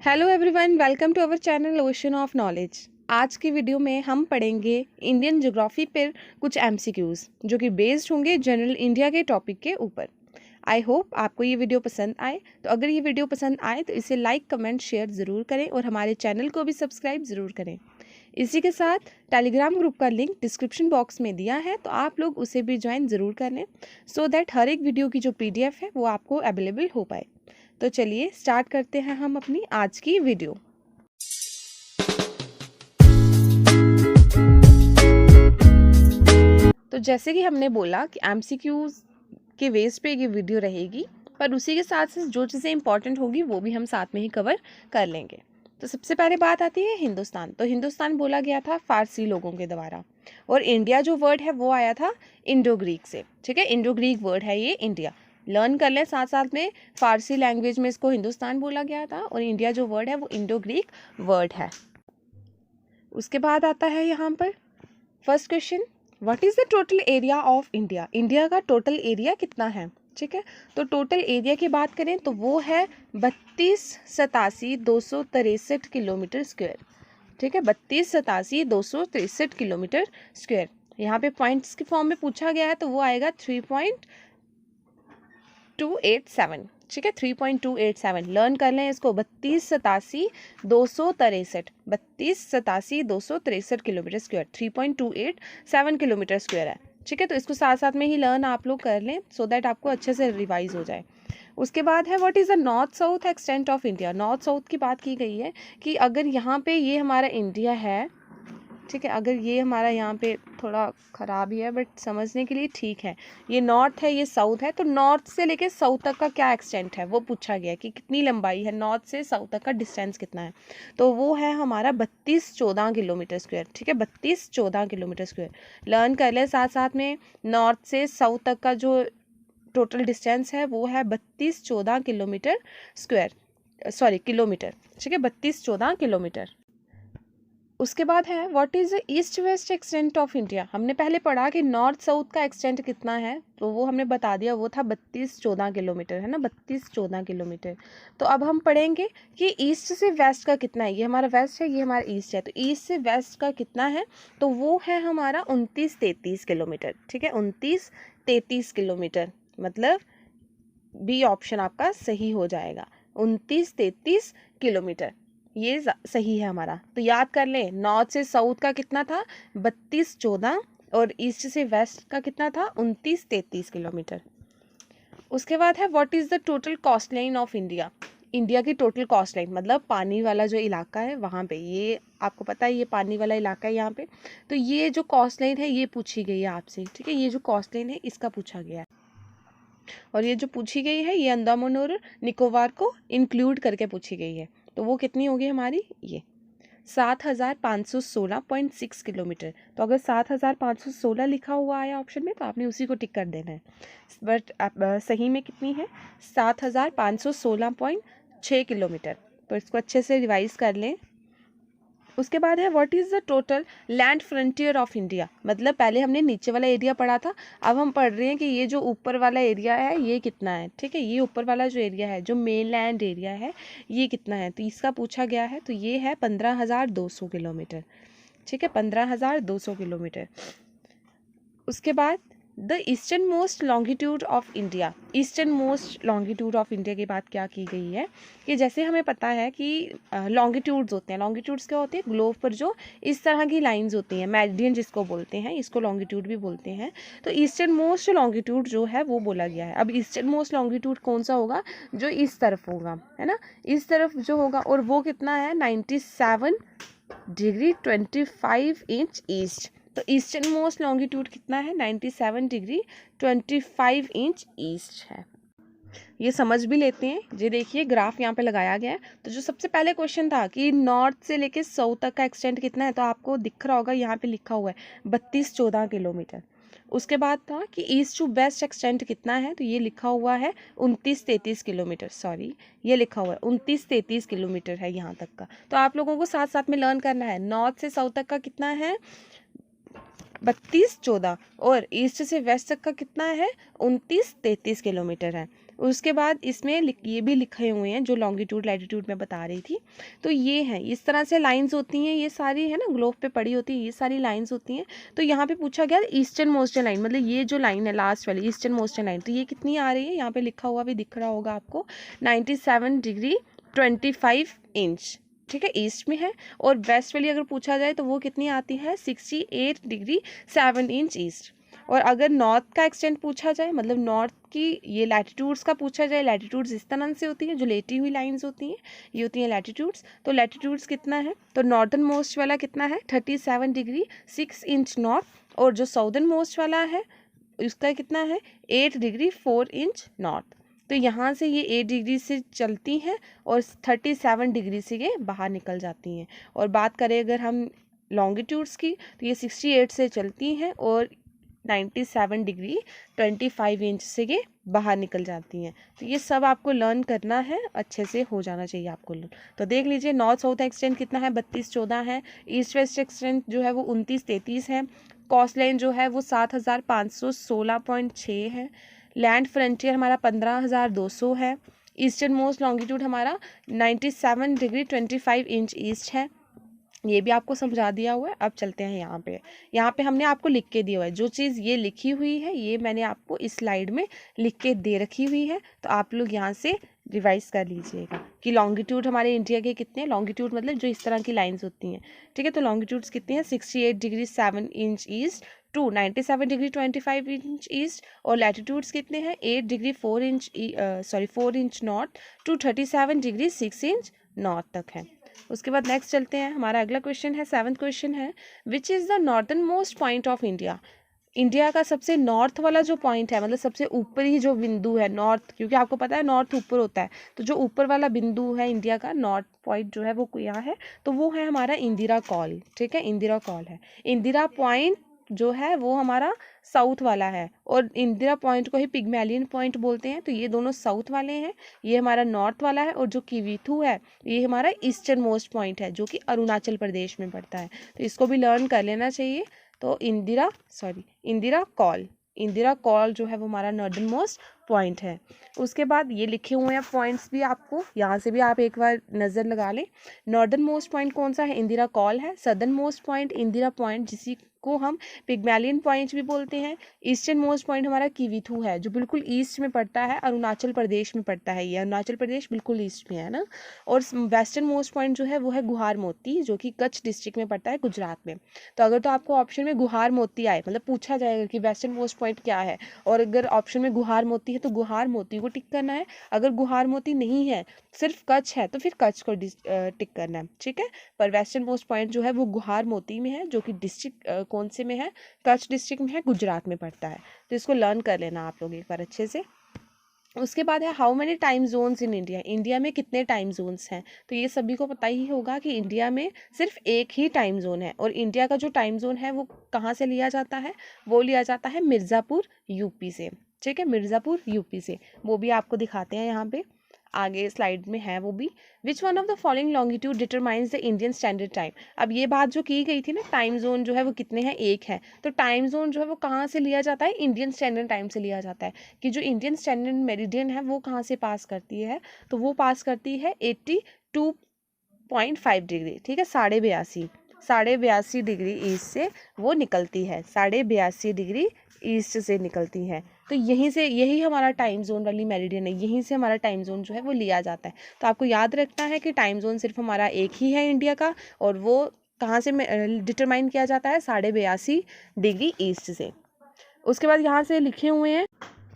Hello everyone, welcome to our channel ocean of knowledge. आज की video में हम पढ़ेंगे इंडियन ज्योग्राफी पर कुछ एमसीक्यूज़ जो कि बेस्ड होंगे जनरल इंडिया के टॉपिक के ऊपर। आई होप आपको ये वीडियो पसंद आए। तो अगर ये वीडियो पसंद आए तो इसे लाइक कमेंट शेयर ज़रूर करें और हमारे चैनल को भी सब्सक्राइब ज़रूर करें। इसी के साथ टेलीग्राम ग्रुप का लिंक डिस्क्रिप्शन बॉक्स में दिया है, तो आप लोग उसे भी ज्वाइन ज़रूर कर लें सो दैट हर एक वीडियो की जो PDF है वो आपको अवेलेबल हो पाए। तो चलिए स्टार्ट करते हैं हम अपनी आज की वीडियो। तो जैसे कि हमने बोला कि एमसीक्यूज के बेस पे ये वीडियो रहेगी, पर उसी के साथ साथ जो चीज़ें इंपॉर्टेंट होगी वो भी हम साथ में ही कवर कर लेंगे। तो सबसे पहले बात आती है हिंदुस्तान। तो हिंदुस्तान बोला गया था फारसी लोगों के द्वारा, और इंडिया जो वर्ड है वो आया था इंडो ग्रीक से। ठीक है, इंडो ग्रीक वर्ड है ये इंडिया। लर्न कर लें साथ साथ में, फारसी लैंग्वेज में इसको हिंदुस्तान बोला गया था और इंडिया जो वर्ड है वो इंडो ग्रीक वर्ड है। उसके बाद आता है यहाँ पर first question, what is the total area of India. India का टोटल एरिया कितना है। ठीक है, तो टोटल एरिया की बात करें तो वो है 32,87,263 किलोमीटर स्क्वायर। ठीक है, 32,87,263 किलोमीटर स्क्वायर। यहाँ पे पॉइंट्स की फॉर्म में पूछा गया है तो वो आएगा 3.287। ठीक है, 3.287 लर्न कर लें इसको। 32,87,263 किलोमीटर स्क्वायर, 3.287 किलोमीटर स्क्वायर है। ठीक है, तो इसको साथ साथ में ही लर्न आप लोग कर लें सो दैट आपको अच्छे से रिवाइज हो जाए। उसके बाद है what is the north south extent of India. North south की बात की गई है कि अगर यहाँ पे ये हमारा इंडिया है, ठीक है, अगर ये हमारा यहाँ पे थोड़ा ख़राब ही है बट समझने के लिए ठीक है, ये नॉर्थ है ये साउथ है, तो नॉर्थ से लेके साउथ तक का क्या एक्सटेंट है वो पूछा गया कि कितनी लंबाई है, नॉर्थ से साउथ तक का डिस्टेंस कितना है। तो वो है हमारा 3214 किलोमीटर स्क्वायर। ठीक है, 3214 किलोमीटर स्क्वायर लर्न कर ले साथ साथ में। नॉर्थ से साउथ तक का जो टोटल डिस्टेंस है वो है 3214 किलोमीटर स्क्वायर, सॉरी किलोमीटर। ठीक है, 3214 किलोमीटर। उसके बाद है what is east west extent of India. हमने पहले पढ़ा कि नॉर्थ साउथ का एक्सटेंट कितना है, तो वो हमने बता दिया, वो था 3214 किलोमीटर, है ना, 3214 किलोमीटर। तो अब हम पढ़ेंगे कि ईस्ट से वेस्ट का कितना है। ये हमारा वेस्ट है, ये हमारा ईस्ट है, तो ईस्ट से वेस्ट का कितना है, तो वो है हमारा 2933 किलोमीटर। ठीक है, 2933 किलोमीटर, मतलब बी ऑप्शन आपका सही हो जाएगा, 2933 किलोमीटर ये सही है हमारा। तो याद कर लें, नॉर्थ से साउथ का कितना था 3214, और ईस्ट से वेस्ट का कितना था 2933 किलोमीटर। उसके बाद है what is the total cost line of India. India की टोटल कॉस्ट लाइन मतलब पानी वाला जो इलाका है वहाँ पे, ये आपको पता है ये पानी वाला इलाका है यहाँ पे, तो ये जो कॉस्ट लाइन है ये पूछी गई है आपसे। ठीक है, ये जो कॉस्ट लाइन है इसका पूछा गया है, और ये जो पूछी गई है ये अंडमान और निकोबार को इंक्लूड करके पूछी गई है। तो वो कितनी होगी हमारी, ये 7,516.6 किलोमीटर। तो अगर 7,516 लिखा हुआ है ऑप्शन में तो आपने उसी को टिक कर देना है, बट सही में कितनी है 7,516.6 किलोमीटर। तो इसको अच्छे से रिवाइज कर लें। उसके बाद है what is the total land frontier of India. मतलब पहले हमने नीचे वाला एरिया पढ़ा था, अब हम पढ़ रहे हैं कि ये जो ऊपर वाला एरिया है ये कितना है। ठीक है, ये ऊपर वाला जो एरिया है जो मेन लैंड एरिया है ये कितना है, तो इसका पूछा गया है, तो ये है 15,200 किलोमीटर। ठीक है, 15,200 किलोमीटर। उसके बाद the eastern most longitude of India. Eastern most longitude of India की बात क्या की गई है कि जैसे हमें पता है कि लॉन्गिट्यूड्स होते हैं, लॉन्गिट्यूड्स क्या होते हैं, ग्लोब पर जो इस तरह की लाइंस होती हैं, मेरिडियन जिसको बोलते हैं, इसको लॉन्गिट्यूड भी बोलते हैं। तो ईस्टर्न मोस्ट लॉन्गिट्यूड जो है वो बोला गया है। अब ईस्टर्न मोस्ट लॉन्गिट्यूड कौन सा होगा, जो इस तरफ होगा, है ना, इस तरफ जो होगा, और वो कितना है 97 डिग्री 25 इंच ईस्ट। तो ईस्टर्न मोस्ट लॉन्गिट्यूड कितना है 97 डिग्री 25 इंच ईस्ट है। ये समझ भी लेते हैं। ये देखिए ग्राफ यहाँ पे लगाया गया है। तो जो सबसे पहले क्वेश्चन था कि नॉर्थ से लेके साउथ तक का एक्सटेंट कितना है, तो आपको दिख रहा होगा यहाँ पे लिखा हुआ है 3214 किलोमीटर। उसके बाद था कि ईस्ट टू वेस्ट एक्सटेंट कितना है, तो ये लिखा हुआ है 2933 किलोमीटर, सॉरी ये लिखा हुआ है 2933 किलोमीटर है यहाँ तक का। तो आप लोगों को साथ साथ में लर्न करना है, नॉर्थ से साउथ तक का कितना है 3214, और ईस्ट से वेस्ट तक का कितना है 2933 किलोमीटर है। उसके बाद इसमें ये भी लिखे हुए हैं जो लॉन्गिट्यूड लैटिट्यूड मैं बता रही थी। तो ये हैं, इस तरह से लाइंस होती हैं, ये सारी है ना ग्लोब पे पड़ी होती है, ये सारी लाइंस होती हैं। तो यहाँ पे पूछा गया ईस्टर्न मोस्टर्न लाइन, मतलब ये जो लाइन है लास्ट वाली ईस्टर्न मोस्टर्न लाइन, तो ये कितनी आ रही है, यहाँ पे लिखा हुआ भी दिख रहा होगा आपको, 97 डिग्री 25 इंच, ठीक है, ईस्ट में है। और वेस्ट वाली अगर पूछा जाए तो वो कितनी आती है, 68 डिग्री 7 इंच ईस्ट। और अगर नॉर्थ का एक्सटेंट पूछा जाए, मतलब नॉर्थ की ये लैटिट्यूड्स का पूछा जाए, लैटिट्यूड्स इस तरह से होती हैं, जो लेटी हुई लाइंस होती हैं ये होती हैं लैटिट्यूड्स। तो लैटिट्यूड्स कितना है, तो नॉर्दर्न मोस्ट वाला कितना है, 37 डिग्री 6 इंच नॉर्थ। और जो साउदर्न मोस्ट वाला है उसका कितना है, 8 डिग्री 4 इंच नॉर्थ। तो यहाँ से ये 8 डिग्री से चलती हैं और 37 डिग्री से ये बाहर निकल जाती हैं। और बात करें अगर हम लॉन्गिट्यूड्स की, तो ये 68 से चलती हैं और 97 डिग्री 25 इंच से ये बाहर निकल जाती हैं। तो ये सब आपको लर्न करना है, अच्छे से हो जाना चाहिए आपको लर्न। तो देख लीजिए नॉर्थ साउथ एक्सटेंट कितना है, 32-14 है। ईस्ट वेस्ट एक्सटेंट जो है वो 29-33 है। कोस्ट लाइन जो है वो 7516.6 है। लैंड फ्रंटियर हमारा 15,200 है। ईस्टर्न मोस्ट लॉन्गिट्यूड हमारा 97 डिग्री 25 इंच ईस्ट है। ये भी आपको समझा दिया हुआ है। अब चलते हैं यहाँ पे हमने आपको लिख के दिया हुआ है, जो चीज़ ये लिखी हुई है ये मैंने आपको इस स्लाइड में लिख के दे रखी हुई है। तो आप लोग यहाँ से रिवाइज कर लीजिएगा कि लॉन्गिट्यूड हमारे इंडिया के कितने हैं। लॉन्गिट्यूड मतलब जो इस तरह की लाइंस होती हैं, ठीक है। तो लॉन्गिट्यूड्स कितनी हैं, 68 degree 7 inch east to 97 degree 25 inch east. और लैटिट्यूड्स कितने हैं, 8 degree 4 inch north to 37 degree 6 inch north तक है। उसके बाद नेक्स्ट चलते हैं, हमारा अगला क्वेश्चन है, 7th क्वेश्चन है, which is the northern most point of India. India का सबसे नॉर्थ वाला जो पॉइंट है, मतलब सबसे ऊपरी जो बिंदु है नॉर्थ, क्योंकि आपको पता है नॉर्थ ऊपर होता है, तो जो ऊपर वाला बिंदु है इंडिया का नॉर्थ पॉइंट जो है वो क्या है, तो वो है हमारा इंदिरा कॉल, ठीक है, इंदिरा कॉल है। इंदिरा पॉइंट जो है वो हमारा साउथ वाला है और इंदिरा पॉइंट को ही पिग्मेलियन पॉइंट बोलते हैं। तो ये दोनों साउथ वाले हैं, ये हमारा नॉर्थ वाला है। और जो किवीथू है ये हमारा ईस्टर्न मोस्ट पॉइंट है जो कि अरुणाचल प्रदेश में पड़ता है। तो इसको भी लर्न कर लेना चाहिए। तो इंदिरा कॉल जो है वो हमारा नॉर्दर्न मोस्ट पॉइंट है। उसके बाद ये लिखे हुए हैं पॉइंट्स भी, आपको यहाँ से भी आप एक बार नज़र लगा लें। नॉर्दर्न मोस्ट पॉइंट कौन सा है, इंदिरा कॉल है। Southern most point Indira point, जिसी को हम पिग्मेलियन पॉइंट भी बोलते हैं। ईस्टर्न मोस्ट पॉइंट हमारा किवीथू है जो बिल्कुल ईस्ट में पड़ता है, अरुणाचल प्रदेश में पड़ता है। ये अरुणाचल प्रदेश बिल्कुल ईस्ट में है ना। और वेस्टर्न मोस्ट पॉइंट जो है वो है गुहार मोती, जो कि कच्छ डिस्ट्रिक्ट में पड़ता है, गुजरात में। तो अगर तो आपको ऑप्शन में गुहार मोती आए, मतलब पूछा जाएगा कि वेस्टर्न मोस्ट पॉइंट क्या है, और अगर ऑप्शन में गुहार मोती है तो गुहार मोती को टिक करना है। अगर गुहार मोती नहीं है, सिर्फ कच्छ है, तो फिर कच्छ को टिक करना है, ठीक है। पर वेस्टर्न मोस्ट पॉइंट जो है वो गुहार मोती में है, जो कि डिस्ट्रिक्ट कौन से में है, कच्छ डिस्ट्रिक्ट में है, गुजरात में पड़ता है। तो इसको लर्न कर लेना आप लोग एक बार अच्छे से। उसके बाद है how many time zones in India. India में कितने टाइम जोन्स हैं, तो ये सभी को पता ही होगा कि इंडिया में सिर्फ एक ही टाइम जोन है। और इंडिया का जो टाइम जोन है वो कहाँ से लिया जाता है, वो लिया जाता है मिर्ज़ापुर यूपी से, ठीक है, मिर्ज़ापुर यूपी से। वो भी आपको दिखाते हैं यहाँ पे, आगे स्लाइड में है वो भी। Which one of the following longitude determines the Indian standard time. अब ये बात जो की गई थी ना, टाइम जोन जो है वो कितने हैं, एक है। तो टाइम जोन जो है वो कहाँ से लिया जाता है, इंडियन स्टैंडर्ड टाइम से लिया जाता है। कि जो इंडियन स्टैंडर्ड मेरिडियन है वो कहाँ से पास करती है, तो वो पास करती है 82.5 डिग्री, ठीक है, 82.5 डिग्री ईस्ट से वो निकलती है, 82.5 डिग्री ईस्ट से निकलती है। तो यहीं से, यही हमारा टाइम जोन वाली मेरिडियन है, यहीं से हमारा टाइम जोन जो है वो लिया जाता है। तो आपको याद रखना है कि टाइम जोन सिर्फ हमारा एक ही है इंडिया का, और वो कहाँ से डिटरमाइन किया जाता है, 82.5 डिग्री ईस्ट से। उसके बाद यहाँ से लिखे हुए हैं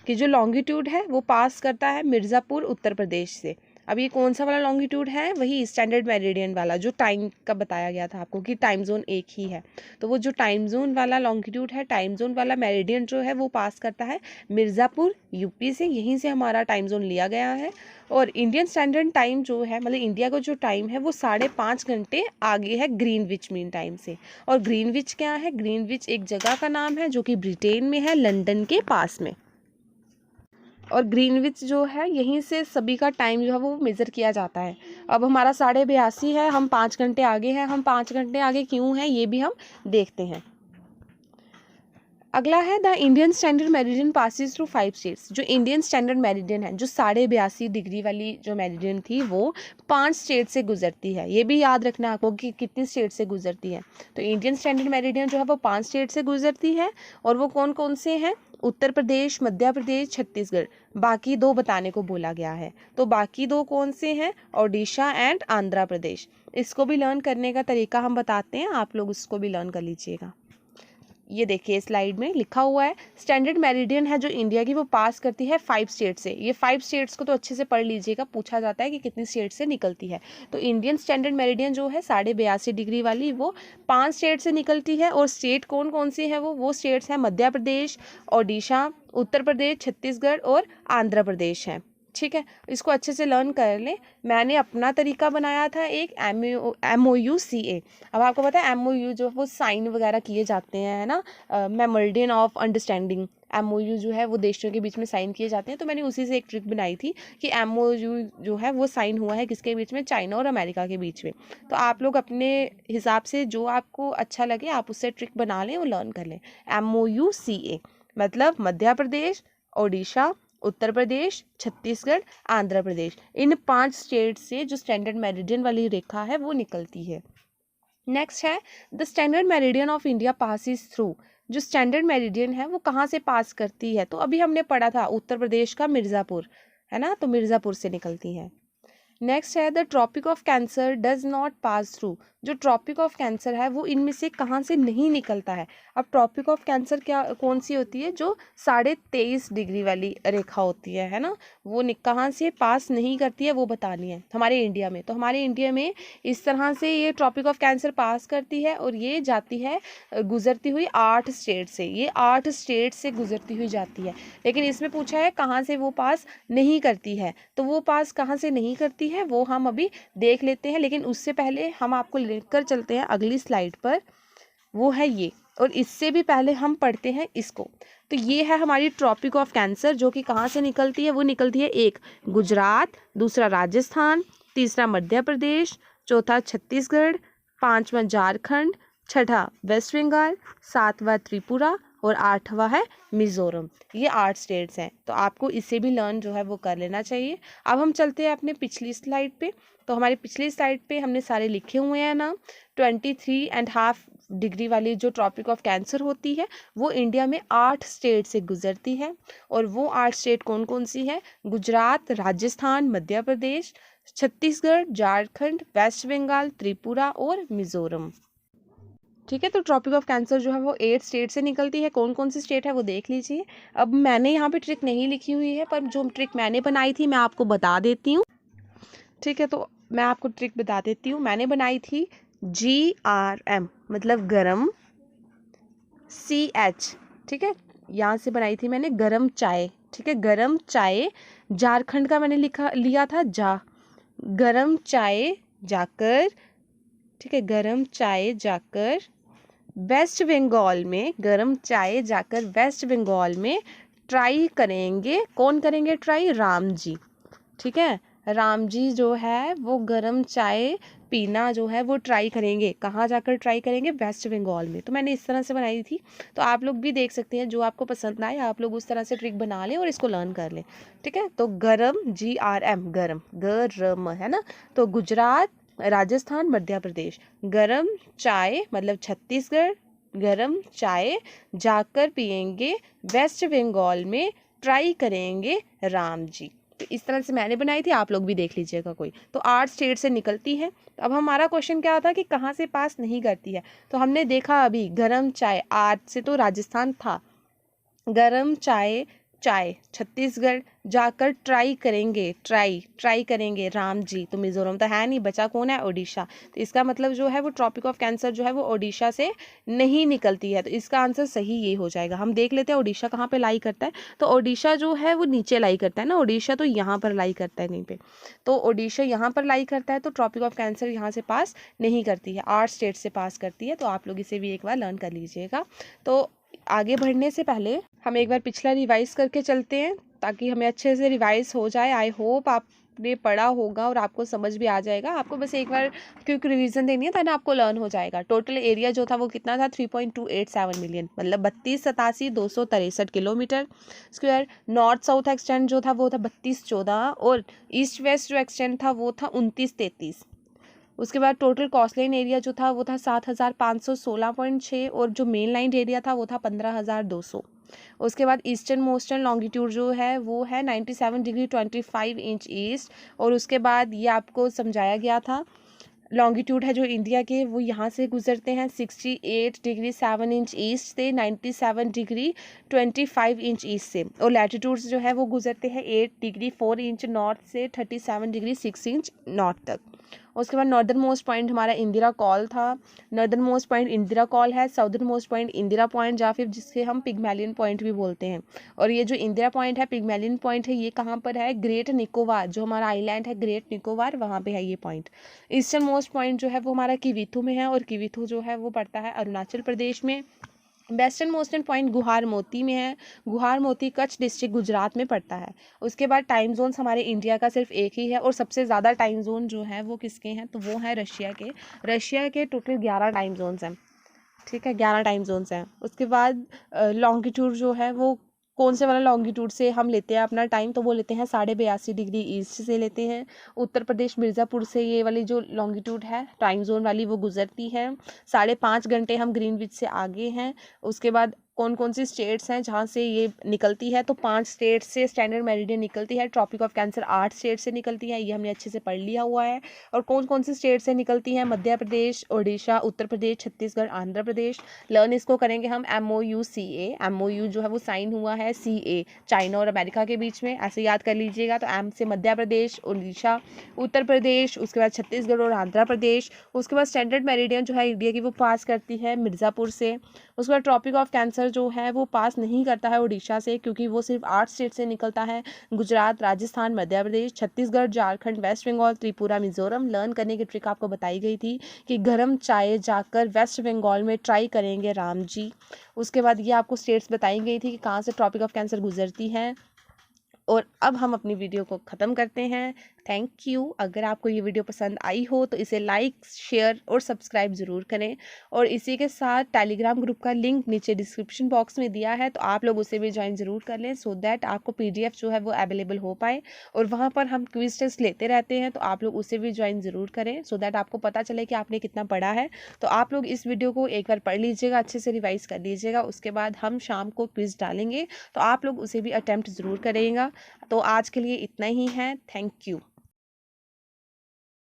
कि जो लॉन्गिट्यूड है वो पास करता है मिर्ज़ापुर उत्तर प्रदेश से। अब ये कौन सा वाला लॉन्गिट्यूड है, वही स्टैंडर्ड मेरिडियन वाला जो टाइम का बताया गया था आपको कि टाइम जोन एक ही है। तो वो जो टाइम जोन वाला लॉन्गिट्यूड है, टाइम जोन वाला मेरिडियन जो है वो पास करता है मिर्ज़ापुर यूपी से, यहीं से हमारा टाइम जोन लिया गया है। और इंडियन स्टैंडर्ड टाइम जो है, मतलब इंडिया का जो टाइम है वो 5.5 घंटे आगे है ग्रीनविच मीन टाइम से। और ग्रीनविच क्या है, ग्रीनविच एक जगह का नाम है जो कि ब्रिटेन में है, लंदन के पास में। और ग्रीनविच जो है यहीं से सभी का टाइम जो है वो मेज़र किया जाता है। अब हमारा 82.5 है, हम 5 घंटे आगे हैं। हम 5 घंटे आगे क्यों हैं ये भी हम देखते हैं। अगला है the Indian standard meridian passes through 5 states. जो इंडियन स्टैंडर्ड मेरिडियन है, जो 82.5 डिग्री वाली जो मेरिडियन थी, वो 5 स्टेट से गुजरती है। ये भी याद रखना आपको कि कितनी स्टेट से गुजरती है। तो इंडियन स्टैंडर्ड मेरिडियन जो है वो 5 स्टेट से गुजरती है, और वो कौन कौन से हैं? उत्तर प्रदेश, मध्य प्रदेश, छत्तीसगढ़। बाकी 2 बताने को बोला गया है, तो बाकी 2 कौन से हैं? ओडिशा एंड आंध्र प्रदेश। इसको भी लर्न करने का तरीका हम बताते हैं, आप लोग उसको भी लर्न कर लीजिएगा। ये देखिए स्लाइड में लिखा हुआ है, स्टैंडर्ड मेरिडियन है जो इंडिया की, वो पास करती है 5 स्टेट से। ये 5 स्टेट्स को तो अच्छे से पढ़ लीजिएगा, पूछा जाता है कि कितनी स्टेट से निकलती है। तो इंडियन स्टैंडर्ड मेरिडियन जो है 82.5 डिग्री वाली, वो 5 स्टेट से निकलती है। और स्टेट कौन कौन सी है? वो स्टेट्स हैं मध्य प्रदेश, ओडिशा, उत्तर प्रदेश, छत्तीसगढ़ और आंध्र प्रदेश हैं। ठीक है, इसको अच्छे से लर्न कर लें। मैंने अपना तरीका बनाया था एक MOU-CA। अब आपको पता है MOU जो वो साइन वगैरह किए जाते हैं, है ना, मेमोरेंडम ऑफ अंडरस्टैंडिंग। MOU जो है वो देशों के बीच में साइन किए जाते हैं। तो मैंने उसी से एक ट्रिक बनाई थी कि MOU जो है वो साइन हुआ है किसके बीच में? चाइना और अमेरिका के बीच में। तो आप लोग अपने हिसाब से जो आपको अच्छा लगे आप उससे ट्रिक बना लें और लर्न कर लें। MOU-CA मतलब मध्य प्रदेश, ओडिशा, उत्तर प्रदेश, छत्तीसगढ़, आंध्र प्रदेश। इन 5 स्टेट से जो स्टैंडर्ड मेरिडियन वाली रेखा है वो निकलती है। नेक्स्ट है the standard meridian of India passes through. जो स्टैंडर्ड मेरिडियन है वो कहाँ से पास करती है? तो अभी हमने पढ़ा था उत्तर प्रदेश का मिर्ज़ापुर, है ना, तो मिर्ज़ापुर से निकलती है। नेक्स्ट है the tropic of cancer does not pass through. जो ट्रॉपिक ऑफ कैंसर है वो इनमें से कहाँ से नहीं निकलता है? अब ट्रॉपिक ऑफ कैंसर क्या कौन सी होती है? जो 23.5 डिग्री वाली रेखा होती है ना, वो कहाँ से पास नहीं करती है वो बतानी है हमारे इंडिया में। तो हमारे इंडिया में इस तरह से ये ट्रॉपिक ऑफ कैंसर पास करती है, और ये जाती है गुजरती हुई 8 स्टेट से। ये 8 स्टेट से गुजरती हुई जाती है। लेकिन इसमें पूछा है कहाँ से वो पास नहीं करती है, तो वो पास कहाँ से नहीं करती है वो हम अभी देख लेते हैं। लेकिन उससे पहले हम आपको लेकर चलते हैं अगली स्लाइड पर, वो है ये। और इससे भी पहले हम पढ़ते हैं इसको। तो ये है हमारी ट्रॉपिक ऑफ कैंसर, जो कि कहाँ से निकलती है? वो निकलती है, एक गुजरात, दूसरा राजस्थान, तीसरा मध्य प्रदेश, चौथा छत्तीसगढ़, पांचवा झारखंड, छठा वेस्ट बंगाल, सातवां त्रिपुरा और 8वां है मिजोरम। ये 8 स्टेट्स हैं, तो आपको इसे भी लर्न जो है वो कर लेना चाहिए। अब हम चलते हैं अपने पिछली स्लाइड पे। तो हमारी पिछली स्लाइड पे हमने सारे लिखे हुए हैं ना। 23.5 डिग्री वाली जो ट्रॉपिक ऑफ कैंसर होती है वो इंडिया में 8 स्टेट से गुजरती है। और वो 8 स्टेट कौन कौन सी है? गुजरात, राजस्थान, मध्य प्रदेश, छत्तीसगढ़, झारखंड, वेस्ट बंगाल, त्रिपुरा और मिजोरम। ठीक है, तो ट्रॉपिक ऑफ कैंसर जो है वो 8 स्टेट से निकलती है। कौन कौन सी स्टेट है वो देख लीजिए। अब मैंने यहाँ पे ट्रिक नहीं लिखी हुई है, पर जो ट्रिक मैंने बनाई थी मैं आपको बता देती हूँ। ठीक है, तो मैं आपको ट्रिक बता देती हूँ। मैंने बनाई थी GRM मतलब गरम, CH। ठीक है, यहाँ से बनाई थी मैंने गरम चाय। ठीक है, गरम चाय। झारखंड का मैंने लिया था गरम चाय जाकर। ठीक है, गरम चाय जाकर वेस्ट बंगाल में, गरम चाय जाकर वेस्ट बंगाल में ट्राई करेंगे। कौन करेंगे ट्राई? राम जी। ठीक है, राम जी जो है वो गरम चाय पीना जो है वो ट्राई करेंगे। कहाँ जाकर ट्राई करेंगे? वेस्ट बंगाल में। तो मैंने इस तरह से बनाई थी, तो आप लोग भी देख सकते हैं, जो आपको पसंद आए आप लोग उस तरह से ट्रिक बना लें और इसको लर्न कर लें। ठीक है, तो गरम GRM गरम, गरम है ना। तो गुजरात, राजस्थान, मध्य प्रदेश। गरम चाय मतलब छत्तीसगढ़, गरम चाय जाकर पिएंगे वेस्ट बंगाल में, ट्राई करेंगे राम जी। तो इस तरह से मैंने बनाई थी, आप लोग भी देख लीजिएगा कोई। तो 8 स्टेट से निकलती है। तो अब हमारा क्वेश्चन क्या था कि कहाँ से पास नहीं करती है? तो हमने देखा अभी गरम चाय 8 से तो राजस्थान था। गरम चाय छत्तीसगढ़ जाकर ट्राई करेंगे राम जी। तो मिजोरम तो है नहीं, बचा कौन है? ओडिशा। तो इसका मतलब जो है वो ट्रॉपिक ऑफ कैंसर जो है वो ओडिशा से नहीं निकलती है। तो इसका आंसर सही ये हो जाएगा। हम देख लेते हैं ओडिशा कहाँ पे लाई करता है। तो ओडिशा जो है वो नीचे लाई करता है ना, ओडिशा तो यहाँ पर लाई करता है कहीं पे। तो ओडिशा यहाँ पर लाई करता है, तो ट्रॉपिक ऑफ कैंसर यहाँ से पास नहीं करती है, 8 स्टेट से पास करती है। तो आप लोग इसे भी एक बार लर्न कर लीजिएगा। तो आगे बढ़ने से पहले हम एक बार पिछला रिवाइज करके चलते हैं, ताकि हमें अच्छे से रिवाइज हो जाए। आई होप आप आपने पढ़ा होगा और आपको समझ भी आ जाएगा। आपको बस एक बार क्विक रिवीजन देनी है, देन आपको लर्न हो जाएगा। टोटल एरिया जो था वो कितना था, 3.287 मिलियन, मतलब 3287,263 kilometre square. North south extend जो था वो था 3214, और ईस्ट वेस्ट जो एक्सटेंड था वो था 2933। उसके बाद टोटल कॉस्टलाइन एरिया जो था वो था 7516.6, और जो मेन लाइन एरिया था वो था 15,200। उसके बाद ईस्टर्न मोस्टर्न लॉन्गिट्यूड जो है वो है 97 डिग्री 25 इंच ईस्ट, और उसके बाद ये आपको समझाया गया था लॉन्गिट्यूड है जो इंडिया के वो यहाँ से गुजरते हैं 68 डिग्री 7 इंच ईस्ट से 97 डिग्री 25 इंच ईस्ट से, और लैटिट्यूड्स जो है वो गुजरते हैं 8 डिग्री 4 इंच नॉर्थ से 37 डिग्री 6 इंच नॉर्थ तक। उसके बाद नॉर्दर्न मोस्ट पॉइंट हमारा इंदिरा कॉल था। Northern most point Indira col है। Southern most point Indira point, या फिर जिससे हम पिग्मेलियन पॉइंट भी बोलते हैं। और ये जो इंदिरा पॉइंट है, पिग्मेलियन पॉइंट है, ये कहाँ पर है, ग्रेट निकोबार, जो हमारा आइलैंड है ग्रेट निकोबार, वहाँ पे है ये पॉइंट। ईस्टर्न मोस्ट पॉइंट जो है वो हमारा किविथू में है, और किविथू जो है वो पड़ता है अरुणाचल प्रदेश में। वेस्टर्न मोस्टर्न पॉइंट गुहार मोती में है। गुहार मोती कच्छ डिस्ट्रिक्ट गुजरात में पड़ता है। उसके बाद टाइम जोन्स हमारे इंडिया का सिर्फ एक ही है, और सबसे ज़्यादा टाइम जोन जो है वो किसके हैं, तो वो है रशिया के। रशिया के टोटल 11 टाइम जोन्स हैं, ठीक है, 11 टाइम जोन्स हैं। उसके बाद लॉन्गिट्यूड जो है वो कौन से वाला लॉन्गिट्यूड से हम लेते हैं अपना टाइम, तो वो लेते हैं 82.5 डिग्री ईस्ट से लेते हैं। उत्तर प्रदेश मिर्ज़ापुर से ये वाली जो लॉन्गिट्यूड है टाइम जोन वाली वो गुजरती है। 5.5 घंटे हम ग्रीनविच से आगे हैं। उसके बाद कौन कौन सी स्टेट्स हैं जहाँ से ये निकलती है, तो 5 स्टेट से स्टैंडर्ड मेरिडियन निकलती है। ट्रॉपिक ऑफ कैंसर 8 स्टेट से निकलती है, ये हमने अच्छे से पढ़ लिया हुआ है। और कौन कौन सी स्टेट से निकलती हैं, मध्य प्रदेश, ओडिशा, उत्तर प्रदेश, छत्तीसगढ़, आंध्र प्रदेश। लर्न इसको करेंगे हम MOU-CA। MOU जो है वो साइन हुआ है CA, चाइना और अमेरिका के बीच में, ऐसे याद कर लीजिएगा। तो एम से मध्य प्रदेश, उड़ीसा, उत्तर प्रदेश, उसके बाद छत्तीसगढ़ और आंध्र प्रदेश। उसके बाद स्टैंडर्ड मेरिडियन जो है इंडिया की वो पास करती है मिर्ज़ापुर से। उसके बाद ट्रॉपिक ऑफ कैंसर जो है वो पास नहीं करता है उड़ीसा से, क्योंकि वो सिर्फ 8 स्टेट से निकलता है। गुजरात, राजस्थान, मध्य प्रदेश, छत्तीसगढ़, झारखंड, वेस्ट बंगाल, त्रिपुरा, मिजोरम। लर्न करने की ट्रिक आपको बताई गई थी कि गर्म चाय जाकर वेस्ट बंगाल में ट्राई करेंगे राम जी। उसके बाद ये आपको स्टेट्स बताई गई थी कि कहाँ से ट्रॉपिक ऑफ कैंसर गुजरती है। और अब हम अपनी वीडियो को ख़त्म करते हैं। Thank you. अगर आपको ये वीडियो पसंद आई हो तो इसे लाइक, शेयर और सब्सक्राइब ज़रूर करें। और इसी के साथ टेलीग्राम ग्रुप का लिंक नीचे डिस्क्रिप्शन बॉक्स में दिया है, तो आप लोग उसे भी ज्वाइन ज़रूर कर लें, सो दैट आपको PDF जो है वो अवेलेबल हो पाए। और वहाँ पर हम क्विज टेस्ट लेते रहते हैं, तो आप लोग उसे भी ज्वाइन ज़रूर करें, सो दैट आपको पता चले कि आपने कितना पढ़ा है। तो आप लोग इस वीडियो को एक बार पढ़ लीजिएगा, अच्छे से रिवाइज कर लीजिएगा। उसके बाद हम शाम को क्विज डालेंगे, तो आप लोग उसे भी अटैम्प्ट ज़रूर करिएगा। तो आज के लिए इतना ही है। Thank you.